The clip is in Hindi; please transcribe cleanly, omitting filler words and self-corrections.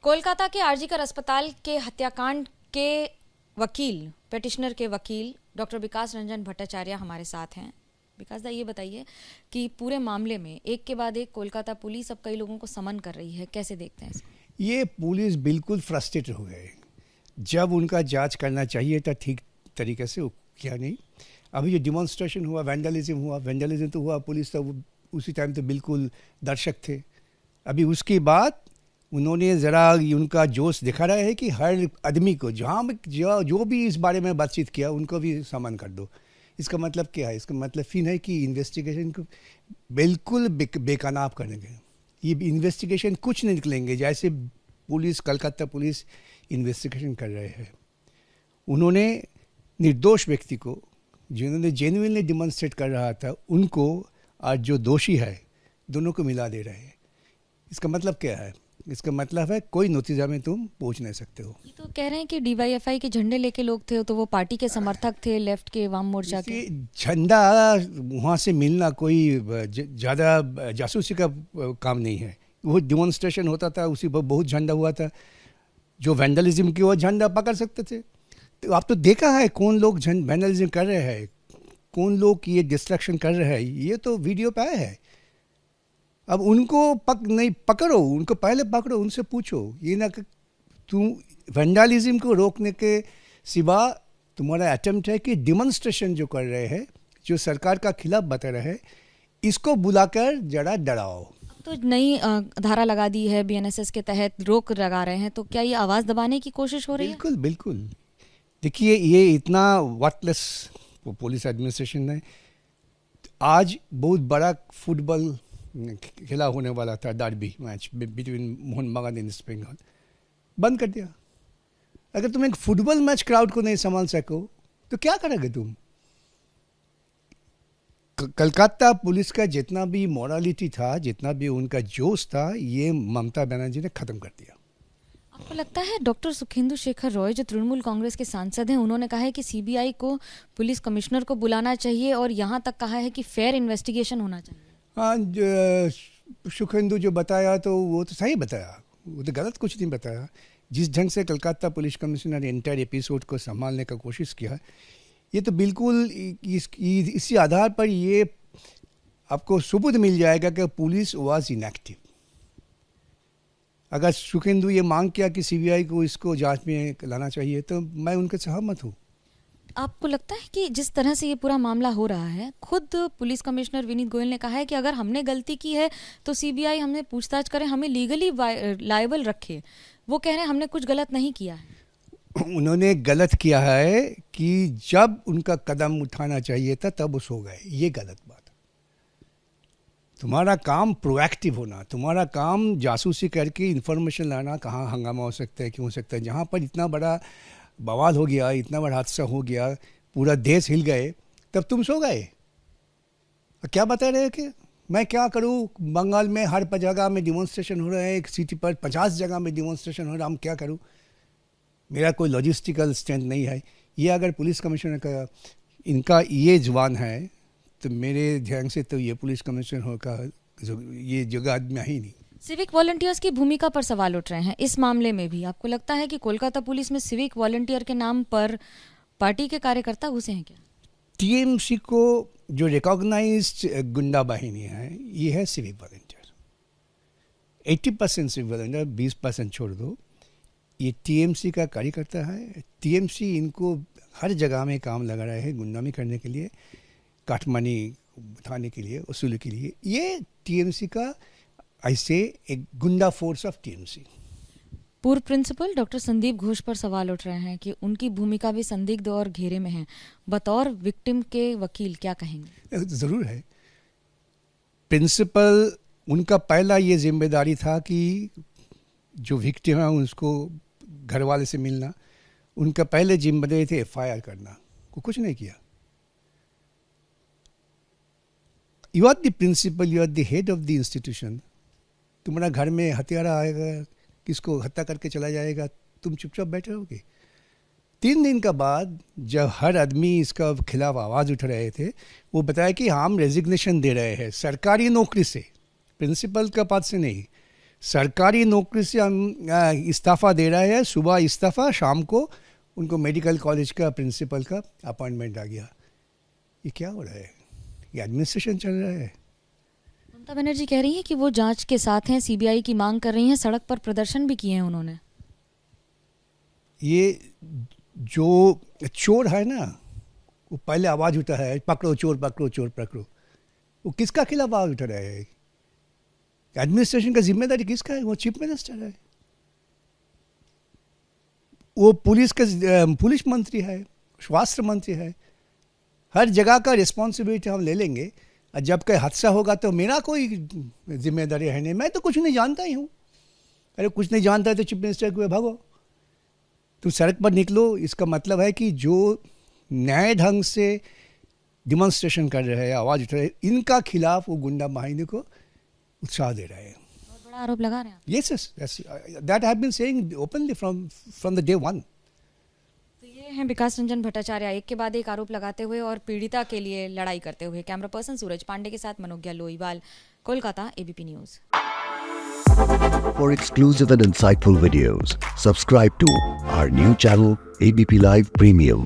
कोलकाता के आरजीकर अस्पताल के हत्याकांड के वकील, पेटिशनर के वकील डॉक्टर विकास रंजन भट्टाचार्य हमारे साथ हैं। विकास दा, ये बताइए कि पूरे मामले में एक के बाद एक कोलकाता पुलिस अब कई लोगों को समन कर रही है, कैसे देखते हैं इसको? ये पुलिस बिल्कुल फ्रस्ट्रेटेड हो गए। जब उनका जांच करना चाहिए था ठीक तरीके से, किया नहीं। अभी जो डिमॉन्स्ट्रेशन हुआ, वैंडलिज्म तो हुआ, पुलिस तो उसी टाइम तो बिल्कुल दर्शक थे। अभी उसके बाद उन्होंने ज़रा उनका जोश दिखा रहा है कि हर आदमी को जो भी इस बारे में बातचीत किया उनको भी समन कर दो। इसका मतलब क्या है? इसका मतलब फिर है कि इन्वेस्टिगेशन को बिल्कुल बेकानाब करेंगे। ये इन्वेस्टिगेशन कुछ नहीं निकलेंगे। जैसे पुलिस, कलकत्ता पुलिस इन्वेस्टिगेशन कर रहे हैं, उन्होंने निर्दोष व्यक्ति को, जिन्होंने जेन्युइनली डिमॉन्स्ट्रेट कर रहा था, उनको और जो दोषी है दोनों को मिला दे रहे हैं। इसका मतलब क्या है? इसका मतलब है कोई नतीजा में तुम पहुंच नहीं सकते हो। ये तो कह रहे हैं कि डीवाईएफआई के झंडे लेके लोग थे, तो वो पार्टी के समर्थक थे, लेफ्ट के, वाम मोर्चा के। झंडा वहाँ से मिलना कोई ज़्यादा जासूसी का काम नहीं है। वो डिमॉन्स्ट्रेशन होता था, उसी पर बहुत झंडा हुआ था। जो वैंडलिज्म की वो झंडा पकड़ सकते थे। तो आप तो देखा है कौन लोग वैंडलिज्म कर रहे हैं, कौन लोग ये डिस्ट्रैक्शन कर रहे हैं, ये तो वीडियो पे आया है। अब उनको नहीं पकड़ो, उनको पहले पकड़ो, उनसे पूछो। ये ना कि तुम वैंडलिज्म को रोकने के सिवा तुम्हारा अटेम्प्ट है कि डिमॉन्स्ट्रेशन जो कर रहे हैं, जो सरकार का खिलाफ बता रहे हैं, इसको बुलाकर जरा डराओ। तो नई धारा लगा दी है बीएनएसएस के तहत, रोक लगा रहे हैं, तो क्या ये आवाज़ दबाने की कोशिश हो रही है? बिल्कुल बिल्कुल। देखिए, ये इतना वर्टलेस पुलिस एडमिनिस्ट्रेशन है। आज बहुत बड़ा फुटबॉल खेला होने वाला था, डर्बी मैच बिटवीन मोहन बागान एंड ईस्ट बंगाल, बंद कर दिया। अगर तुम एक फुटबॉल मैच क्राउड को नहीं संभाल सको तो क्या करोगे तुम? कलकत्ता पुलिस का जितना भी मोरालिटी था, जितना भी उनका जोश था, ये ममता बनर्जी ने खत्म कर दिया। आपको लगता है डॉक्टर सुखेंदु शेखर रॉय, जो तृणमूल कांग्रेस के सांसद हैं, उन्होंने कहा है कि सीबीआई को पुलिस कमिश्नर को बुलाना चाहिए और यहाँ तक कहा है कि फेयर इन्वेस्टिगेशन होना चाहिए? हाँ, सुखेंदु जो बताया तो वो तो सही बताया, वो तो गलत कुछ नहीं बताया। जिस ढंग से कलकत्ता पुलिस कमिश्नर ने एंटायर एपिसोड को संभालने का कोशिश किया, ये तो बिल्कुल इसी आधार पर ये आपको सबूत मिल जाएगा कि पुलिस वाज इनएक्टिव। अगर सुखेंदु ये मांग किया कि सीबीआई को इसको जांच में लाना चाहिए, तो मैं उनके सहमत हूँ। आपको लगता है कि जिस तरह से ये पूरा मामला हो रहा है, खुद पुलिस कमिश्नर विनीत गोयल ने कहा है कि अगर हमने गलती की है तो सीबीआई हमने पूछताछ करे, हमें लीगली लायबल रखे। वो कह रहे हैं हमने कुछ गलत नहीं किया है। उन्होंने गलत किया है कि जब उनका कदम उठाना चाहिए था तब वो सो गए, ये गलत बात। तुम्हारा काम प्रोएक्टिव होना, तुम्हारा काम जासूसी करके इन्फॉर्मेशन लाना, कहाँ हंगामा हो सकता है, क्यों हो सकता है। जहाँ पर इतना बड़ा बवाल हो गया, इतना बड़ा हादसा हो गया, पूरा देश हिल गए, तब तुम सो गए। क्या बता रहे हैं कि मैं क्या करूं? बंगाल में हर जगह में डिमॉन्स्ट्रेशन हो रहे हैं, एक सिटी पर 50 जगह में डिमॉन्स्ट्रेशन हो रहा है, हम क्या करूं? मेरा कोई लॉजिस्टिकल स्ट्रेंथ नहीं है। ये अगर पुलिस कमिश्नर का इनका ये जुबान है, तो मेरे ध्यान से तो ये पुलिस कमिश्नर होगा ये जगह आदमी ही नहीं। सिविक वॉलंटियर्स की भूमिका पर सवाल उठ रहे हैं इस मामले में भी। आपको लगता है कि कोलकाता पुलिस में सिविक वॉलंटियर के नाम पर पार्टी के कार्यकर्ता घुसे हैं क्या? टीएमसी को जो रिकॉग्नाइज्ड गुंडा बाहिनी है, ये है सिविक वॉलंटियर। 80% सिविक वॉलंटियर, 20% छोड़ दो, ये टीएमसी का कार्यकर्ता है। टीएमसी इनको हर जगह में काम लगा रहे हैं, गुंडामी करने के लिए, काटमानी उठाने के लिए, वसूली के लिए। ये टीएमसी का ऐसे एक गुंडा फोर्स ऑफ टीएमसी। पूर्व प्रिंसिपल डॉक्टर संदीप घोष पर सवाल उठ रहे हैं कि उनकी भूमिका भी संदिग्ध और घेरे में है। बतौर विक्टिम के वकील क्या कहेंगे? ज़रूर है। प्रिंसिपल, उनका पहला ये जिम्मेदारी था कि जो विक्टिम है उसको घर वाले से मिलना। उनका पहले जिम्मेदारी थे एफआईआर करना, को कुछ नहीं किया। You are the principal, you are the head of the institution. तुम्हारा घर में हत्यारा आएगा, किसको हत्या करके चला जाएगा, तुम चुपचाप बैठे रहोगे? 3 दिन का बाद जब हर आदमी इसका खिलाफ आवाज़ उठ रहे थे, वो बताया कि हम रेजिग्नेशन दे रहे हैं सरकारी नौकरी से, प्रिंसिपल का पद से नहीं, सरकारी नौकरी से हम इस्तीफ़ा दे रहे हैं, सुबह इस्तीफ़ा, शाम को उनको मेडिकल कॉलेज का प्रिंसिपल का अपॉइंटमेंट आ गया। ये क्या हो रहा है? ये एडमिनिस्ट्रेशन चल रहा है। ममता बनर्जी कह रही हैं कि वो जांच के साथ हैं, सीबीआई की मांग कर रही हैं, सड़क पर प्रदर्शन भी किए हैं उन्होंने। ये जो चोर है ना, वो पहले आवाज़ उठा है, पकड़ो चोर, पकड़ो चोर, पकड़ो। वो किसका खिलाफ आवाज़ उठा रहे हैं? एडमिनिस्ट्रेशन का जिम्मेदारी किसका है? वो चीफ मिनिस्टर है, वो पुलिस मंत्री है, स्वास्थ्य मंत्री है। हर जगह का रिस्पॉन्सिबिलिटी हम ले लेंगे, और जब कोई हादसा होगा तो मेरा कोई जिम्मेदारी है नहीं, मैं तो कुछ नहीं जानता ही हूँ। अरे कुछ नहीं जानता है तो चीफ मिनिस्टर को भागो, तुम सड़क पर निकलो। इसका मतलब है कि जो नए ढंग से डिमॉन्स्ट्रेशन कर रहे हैं, आवाज़ उठा रहे हैं, इनका खिलाफ वो गुंडा बाहिनी को उत्साह दे रहे हैं। बहुत बड़ा आरोप लगा रहे हैं। Yes, that I have been saying openly from the day one. तो ये हैं विकास रंजन भट्टाचार्य, एक के बाद एक आरोप लगाते हुए और पीड़िता के लिए लड़ाई करते हुए। कैमरा पर्सन सूरज पांडे के साथ Manogya Loiwal, Kolkata, ABP news. For exclusive and insightful videos, subscribe to our new channel ABP Live Premium.